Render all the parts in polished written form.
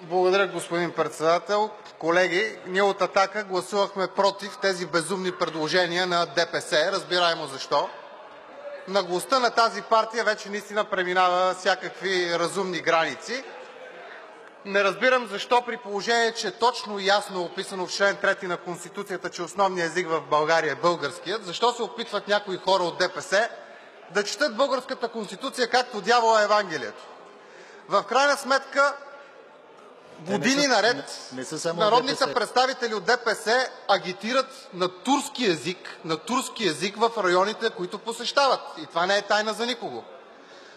Благодаря, господин председател. Колеги, ние от „Атака“ гласувахме против тези безумни предложения на ДПС. Разбираемо защо. Наглостта на тази партия вече наистина преминава всякакви разумни граници. Не разбирам защо, при положение че точно и ясно е описано в член 3 на Конституцията, че основният език в България е българският, защо се опитват някои хора от ДПС да четат българската Конституция както дявола Евангелието. В крайна сметка години наред народните представители от ДПС агитират на турски език в районите, които посещават. И това не е тайна за никого.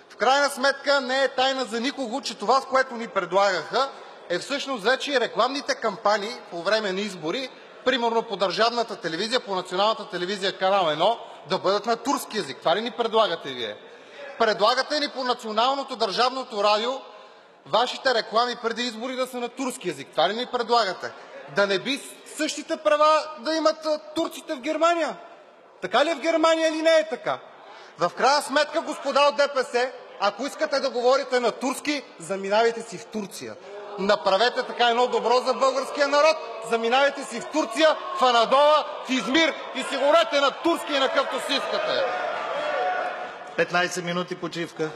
В крайна сметка не е тайна за никого, че това, което ни предлагаха, е всъщност вече и рекламните кампании по време на избори, примерно по държавната телевизия, по Националната телевизия Канал 1, да бъдат на турски език. Това ли ни предлагате Вие? Предлагате ни по Националното държавното радио Вашите реклами преди избори да са на турски език. Това ли ни предлагате? Да не би същите права да имат турците в Германия? Така ли е в Германия, или не е така? В крайна сметка, господа от ДПС, ако искате да говорите на турски, заминавайте си в Турция. Направете така едно добро за българския народ. Заминавайте си в Турция, в Анадола, в Измир и си говорете на турски, на какъвто си искате. 15 минути почивка.